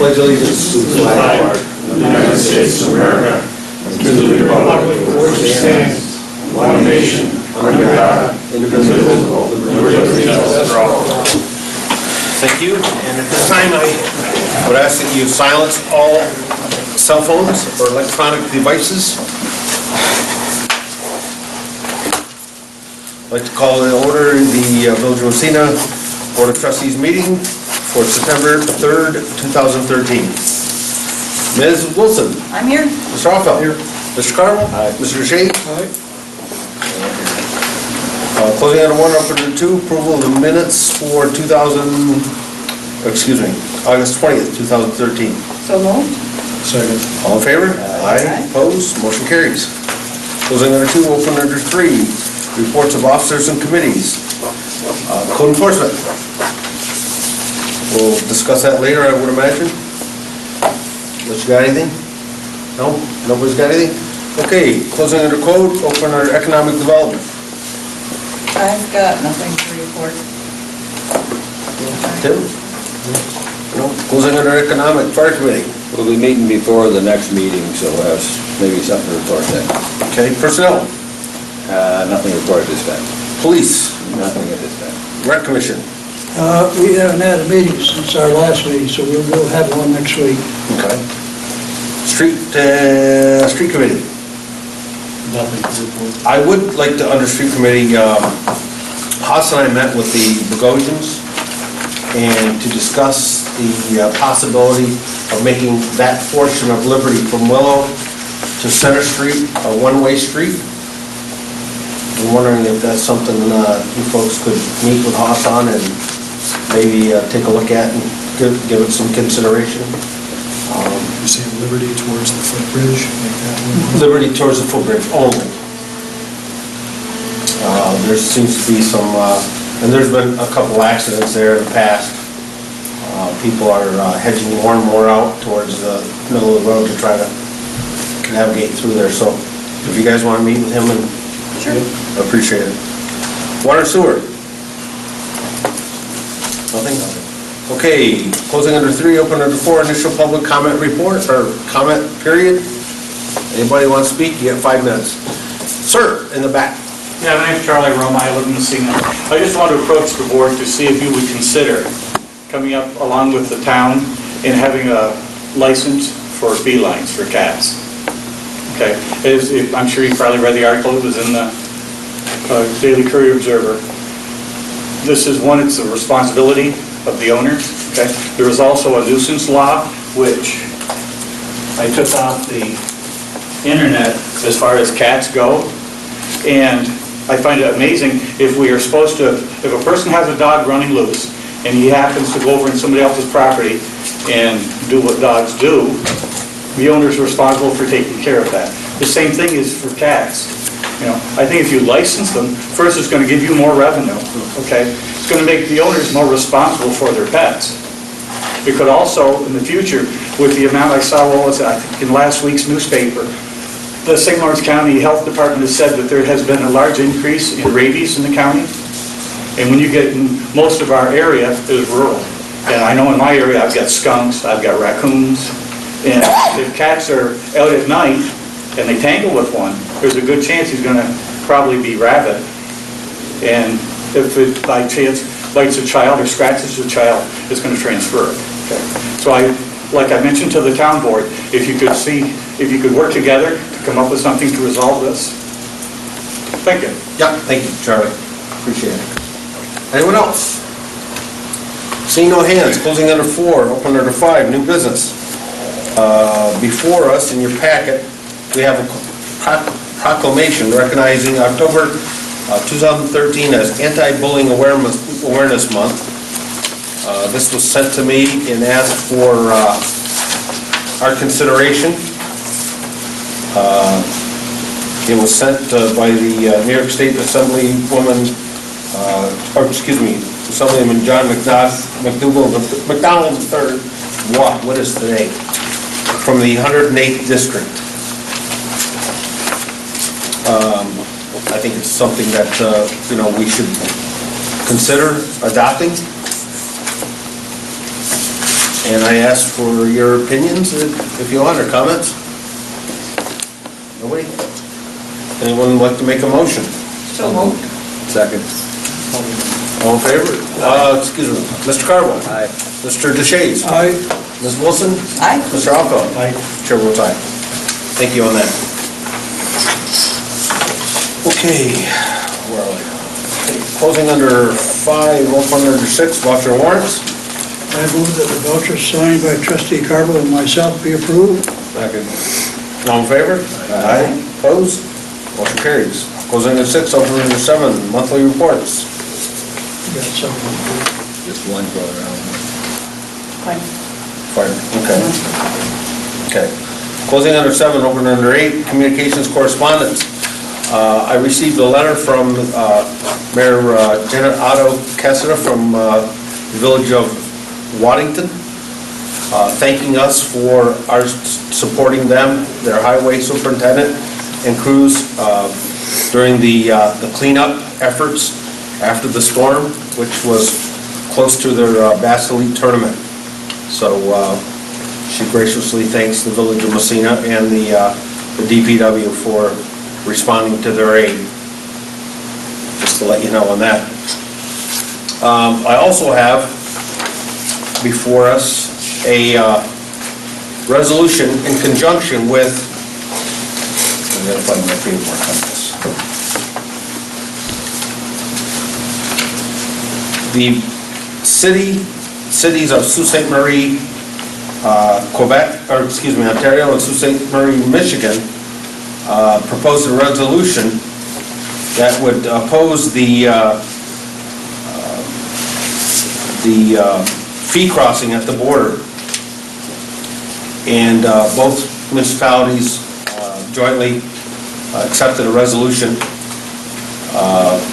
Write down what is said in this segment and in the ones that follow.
pledge allegiance to the flag of the United States of America and to the republic for which it stands, one nation, under God, indivisible, with liberty and justice for all. Thank you. And at this time, I would ask that you silence all cell phones or electronic devices. I'd like to call to order the Village of Massena Board of Trustees meeting for September 3rd, 2013. Ms. Wilson. I'm here. Mr. Hoffeld. Here. Mr. Carmel. Aye. Mr. Shea. Aye. Closing item 1, up to 2, approval of the minutes for August 20th, 2013. So moved. Second. All in favor? Aye. Opposed? Motion carries. Closing under 2, open under 3, reports of officers and committees. Code enforcement. We'll discuss that later, I would imagine. Unless you got anything? No? Nobody's got anything? Okay, closing under code, open under economic development. I've got nothing to report. Tim? No? Closing under economic, fire committee. We'll be meeting before the next meeting, so we'll have maybe something to report then. Okay, personnel. Nothing to report at this time. Police. Nothing at this time. Rec commission. We haven't had a meeting since our last meeting, so we'll have one next week. Okay. Street committee. Nothing to report. I would like to, under street committee, Haas and I met with the Bogosians and to discuss the possibility of making that portion of Liberty from Willow to Center Street a one-way street. I'm wondering if that's something you folks could meet with Haas on and maybe take a look at and give it some consideration. You're saying Liberty towards the footbridge, like that one? Liberty towards the footbridge only. There seems to be some, and there's been a couple accidents there in the past. People are hedging more and more out towards the middle of the road to try to navigate through there. So if you guys want to meet with him, and Sure. I appreciate it. Water sewer. Nothing? Okay, closing under 3, open under 4, initial public comment report, or comment period. Anybody want to speak? You have 5 minutes. Sir, in the back. Yeah, my name's Charlie Roma, I live in Massena. I just want to approach the board to see if you would consider coming up along with the town and having a license for felines, for cats. Okay, I'm sure you probably read the article, it was in the Daily Courier Observer. This is one, it's the responsibility of the owners, okay? There is also a nuisance law, which I took off the internet as far as cats go, and I find it amazing if we are supposed to, if a person has a dog running loose, and he happens to go over in somebody else's property and do what dogs do, the owner's responsible for taking care of that. The same thing is for cats. You know, I think if you license them, first it's going to give you more revenue, okay? It's going to make the owners more responsible for their pets. It could also, in the future, with the amount I saw, what was it, I think in last week's newspaper, the St. Lawrence County Health Department has said that there has been a large increase in rabies in the county. And when you get in, most of our area is rural. And I know in my area I've got skunks, I've got raccoons. And if cats are out at night and they tangle with one, there's a good chance he's going to probably be rabid. And if it by chance bites a child or scratches a child, it's going to transfer it. Okay. So like I mentioned to the town board, if you could work together to come up with something to resolve this. Thank you. Yeah, thank you, Charlie. Appreciate it. Anyone else? Seeing no hands, closing under 4, open under 5, new business. Before us in your packet, we have a proclamation recognizing October 2013 as Anti-Bullying Awareness Month. This was sent to me and asked for our consideration. It was sent by the New York State Assemblywoman, Assemblyman John McDonald III. What is today? From the 108th District. I think it's something that we should consider adopting. And I asked for your opinions, if you want, or comments. Nobody? Anyone like to make a motion? So moved. Second. All in favor? Excuse me, Mr. Carvel? Aye. Mr. DeShays? Aye. Ms. Wilson? Aye. Mr. Alco? Aye. Chair votes aye. Thank you on that. Okay, where are we? Okay, closing under 5, open under 6, voucher and warrants. I move that the vouchers signed by trustee Carvel and myself be approved. Second. All in favor? Aye. Opposed? Motion carries. Closing under 6, open under 7, monthly reports. You got something. Just one going around. Fire, okay. Closing under 7, open under 8, communications correspondence. I received a letter from Mayor Janet Otto Cassida from the village of Waddington, thanking us for our supporting them, their highway superintendent and crews during the cleanup efforts after the storm, which was close to their Bass Elite tournament. So she graciously thanks the village of Massena and the DPW for responding to their aid. Just to let you know on that. I also have before us a resolution in conjunction with, I'm going to find my paperwork on this. The cities of Sault Ste. Marie, Quebec, or excuse me, Ontario and Sault Ste. Marie, Michigan, proposed a resolution that would oppose the fee crossing at the border. And both municipalities jointly accepted a resolution,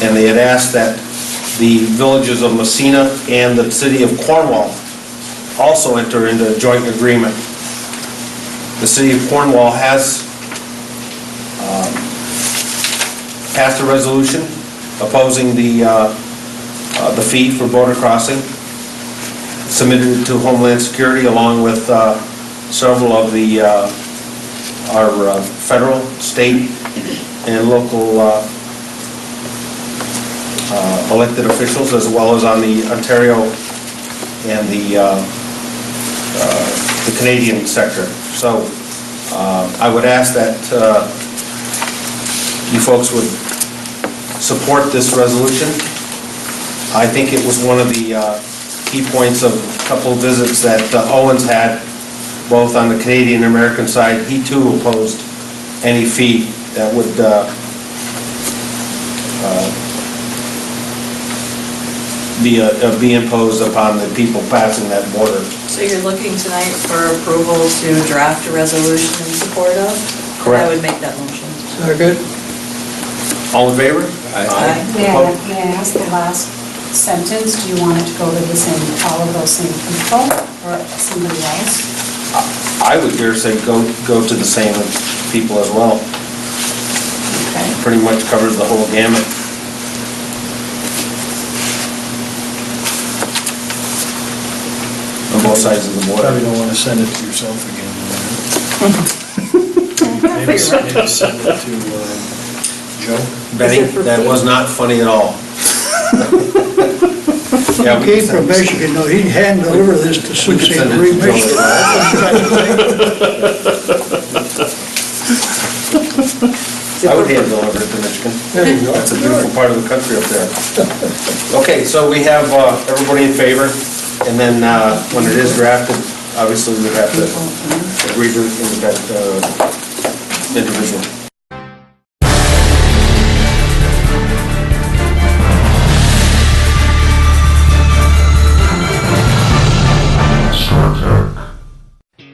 and they had asked that the villages of Massena and the city of Cornwall also enter into a joint agreement. The city of Cornwall has passed a resolution opposing the fee for border crossing, submitted it to Homeland Security along with several of our federal, state, and local elected officials, as well as on the Ontario and the Canadian sector. So I would ask that you folks would support this resolution. I think it was one of the key points of a couple of visits that Owens had, both on the Canadian and American side. He too opposed any fee that would be imposed upon the people passing that border. So you're looking tonight for approval to draft a resolution in support of? Correct. I would make that motion. Second. All in favor? Aye. May I ask the last sentence, do you want it to go to the same, all of those same people, or somebody else? I would dare say go to the same people as well. Okay. Pretty much covers the whole gamut. On both sides of the border. Probably don't want to send it to yourself again. Maybe send it to Joe. Benny, that was not funny at all. Yeah, we He can came from send it. Michigan, no, he'd hand deliver this to We Sault could Ste. send it Marie, to Joe. Michigan. I would hand deliver it to Michigan. There you go. That's a beautiful part of the country up there. Okay, so we have everybody in favor, and then when it is drafted, obviously we have to agree to individual.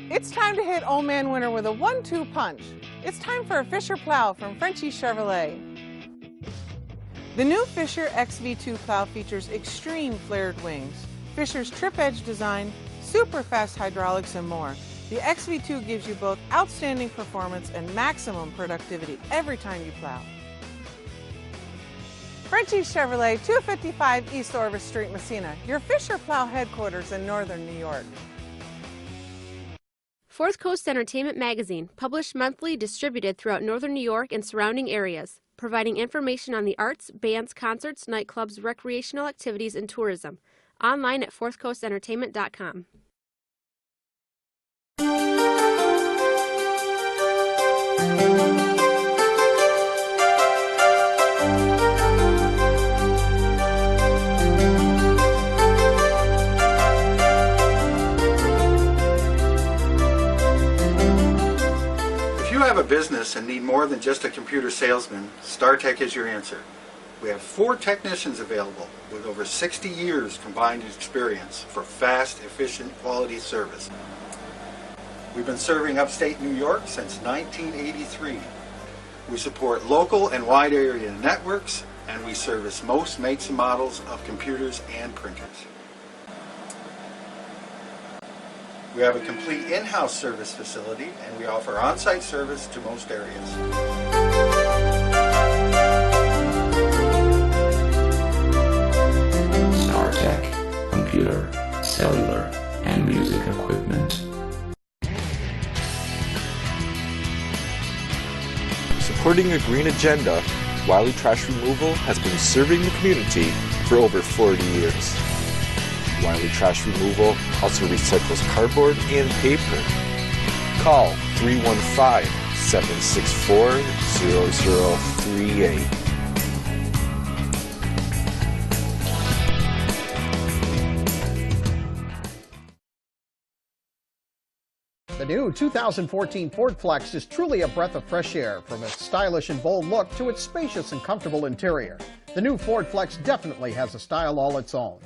It's time to hit Old Man Winter with a 1-2 punch. It's time for a Fisher plow from Frenchie Chevrolet. The new Fisher XV2 plow features extreme flared wings, Fisher's trip edge design, super fast hydraulics, and more. The XV2 gives you both outstanding performance and maximum productivity every time you plow. Frenchie Chevrolet, 255 East Orvis Street, Massena, your Fisher plow headquarters in northern New York. Fourth Coast Entertainment Magazine, published monthly, distributed throughout northern New York and surrounding areas, providing information on the arts, bands, concerts, nightclubs, recreational activities, and tourism. Online at fourthcoastentertainment.com. If you have a business and need more than just a computer salesman, StarTech is your answer. We have 4 technicians available with over 60 years combined experience for fast, efficient, quality service. We've been serving upstate New York since 1983. We support local and wide area networks, and we service most makes and models of computers and printers. We have a complete in-house service facility, and we offer on-site service to most areas. StarTech, computer, cellular, and music equipment. Supporting a green agenda, Wiley Trash Removal has been serving the community for over 40 years. Wiley Trash Removal also recycles cardboard and paper. Call 315-764-0038. The new 2014 Ford Flex is truly a breath of fresh air, from its stylish and bold look to its spacious and comfortable interior. The new Ford Flex definitely has a style all its own.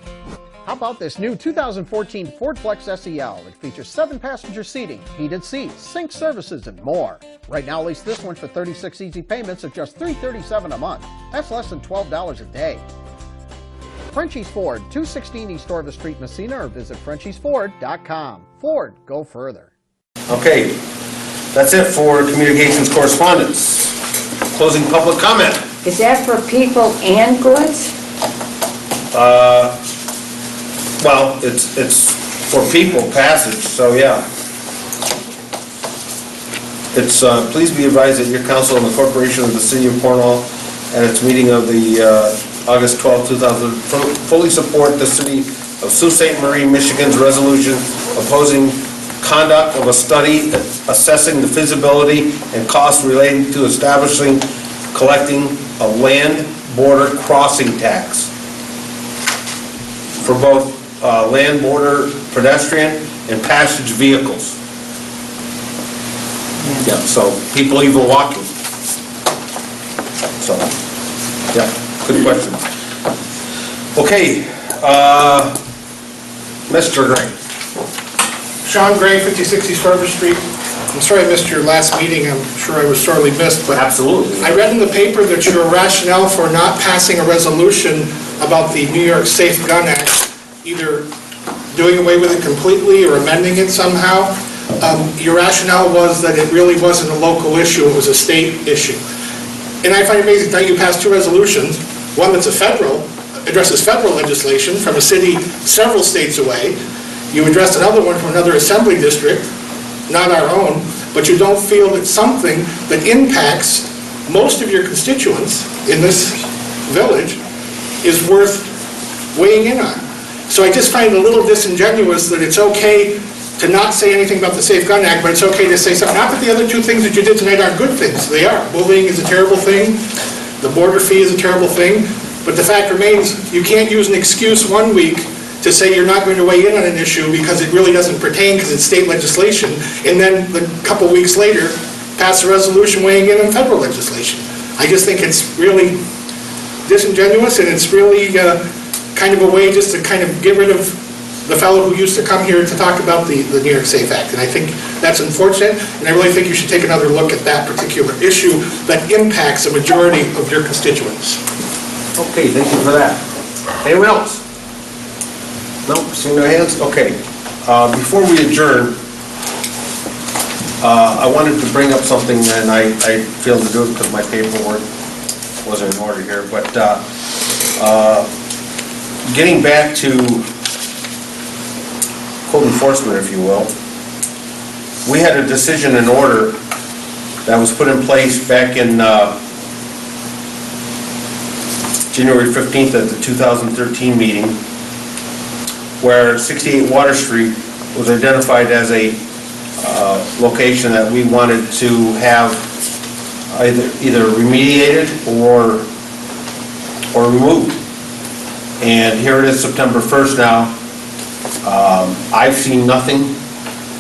How about this new 2014 Ford Flex SEL? It features 7-passenger seating, heated seats, sync services, and more. Right now, lease this one for 36 easy payments of just $337 a month. That's less than $12 a day. Frenchie's Ford, 216 East Orvis Street, Massena, or visit FrenchiesFord.com. Ford, go further. Okay, that's it for communications correspondence. Closing public comment. Is that for people and goods? Well, it's for people passage, so yeah. It's please be advised that your council and the corporation of the city of Cornwall at its meeting of the August 12, 2000 fully support the city of Sault Ste. Marie, Michigan's resolution opposing conduct of a study assessing the feasibility and cost relating to establishing, collecting a land border crossing tax for both land border pedestrian and passage vehicles. Yeah, so people even walking. So, yeah, good question. Okay, Mr. Gray. Sean Gray, 5060 Starver Street. I'm sorry I missed your last meeting. I'm sure I was sorely missed. But absolutely. I read in the paper that your rationale for not passing a resolution about the New York Safe Gun Act, either doing away with it completely or amending it somehow, your rationale was that it really wasn't a local issue, it was a state issue. And I find it amazing that you passed 2 resolutions, one that's addresses federal legislation from a city several states away. You addressed another one from another assembly district, not our own, but you don't feel it's something that impacts most of your constituents in this village is worth weighing in on. So I just find it a little disingenuous that it's okay to not say anything about the Safe Gun Act, but it's okay to say something. Not that the other 2 things that you did tonight aren't good things. They are. Bullying is a terrible thing. The border fee is a terrible thing. But the fact remains, you can't use an excuse one week to say you're not going to weigh in on an issue because it really doesn't pertain because it's state legislation, and then a couple weeks later pass a resolution weighing in on federal legislation. I just think it's really disingenuous, and it's really kind of a way just to kind of get rid of the fellow who used to come here to talk about the New York Safe Act. And I think that's unfortunate, and I really think you should take another look at that particular issue that impacts a majority of your constituents. Okay, thank you for that. Anyone else? Nope, seeing no hands? Okay. Before we adjourn, I wanted to bring up something, and I failed to do it because my paperwork wasn't in order here, but getting back to code enforcement, if you will, we had a decision in order that was put in place back in January 15th at the 2013 meeting, where 68 Water Street was identified as a location that we wanted to have either remediated or removed. And here it is, September 1st now. I've seen nothing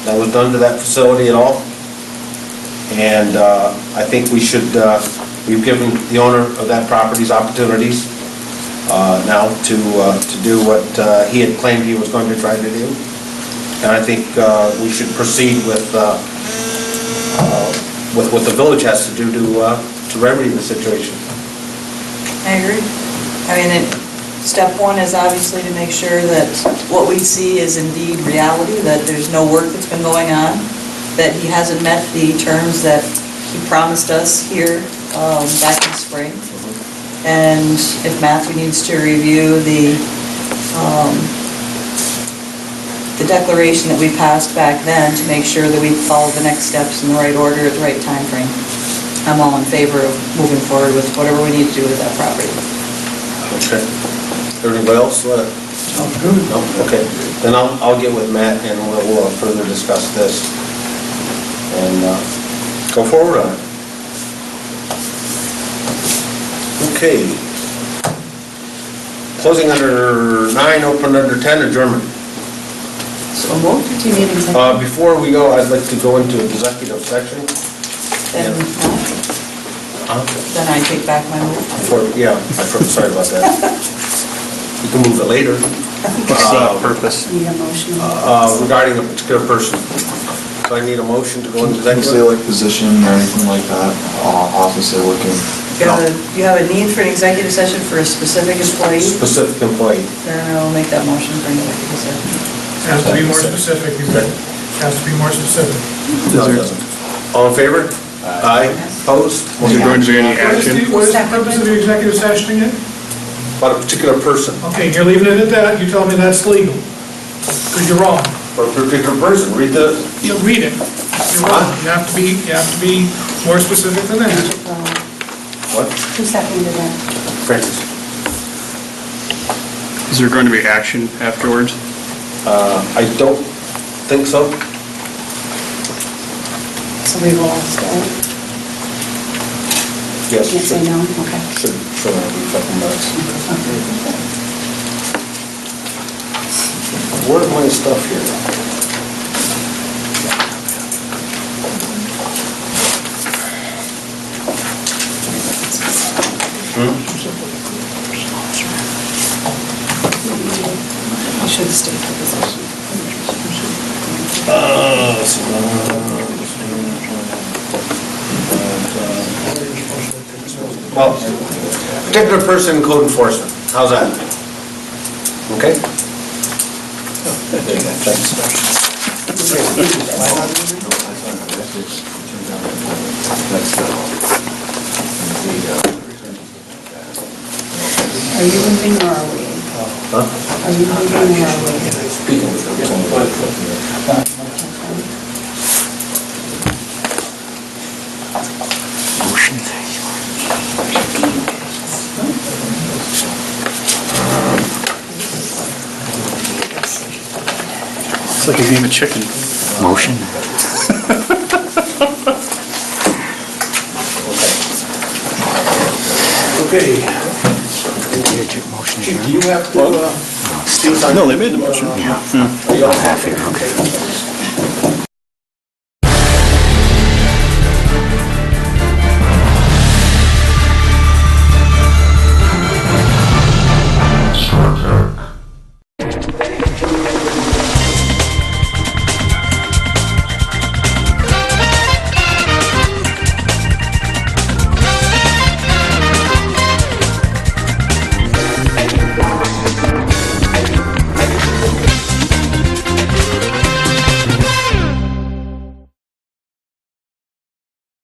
that was done to that facility at all. And I think we should, we've given the owner of that property's opportunities now to do what he had claimed he was going to try to do. And I think we should proceed with what the village has to do to remedy the situation. I agree. I mean, step one is obviously to make sure that what we see is indeed reality, that there's no work that's been going on, that he hasn't met the terms that he promised us here back in spring. And if Matthew needs to review the declaration that we passed back then to make sure that we follow the next steps in the right order at the right time frame, I'm all in favor of moving forward with whatever we need to do with that property. Okay. Everybody else? Sounds good. No? Okay. Then I'll get with Matt and we'll further discuss this and go forward on it. Okay. Closing under 9, open under 10, adjournment. So moved. Do you need executive? Before we go, I'd like to go into executive section. Then I take back my move. Sorry about that. You can move it later. Purpose. Need a motion? Regarding a particular person. So I need a motion to go into Say executive. like position or anything like that, office they're looking. You have a need for an executive session for a specific employee? Specific employee. Then I'll make that motion for an executive session. Has to be more specific, has to be more specific. No, it doesn't. All in favor? Aye. Opposed? Is there going to be any action? What is the purpose of the executive session again? About a particular person. Okay, you're leaving it at that, you tell me that's legal, because you're wrong. For a particular person. Read the... You'll read it. You're wrong. You have to be more specific than that. What? Who seconded that? Francis. Is there going to be action afterwards? I don't think so. So we will all stay? Yes. Can't say no? Okay. Should have a couple minutes. Where's my stuff here? You should stay for the session. Well, particular person, code enforcement. How's that? Okay? Are you leaving or are we? Huh? Are you leaving or are we? It's like a game of chicken. Motion. Okay. Chief, do you have to, No, they made the motion. Yeah. Half here, okay.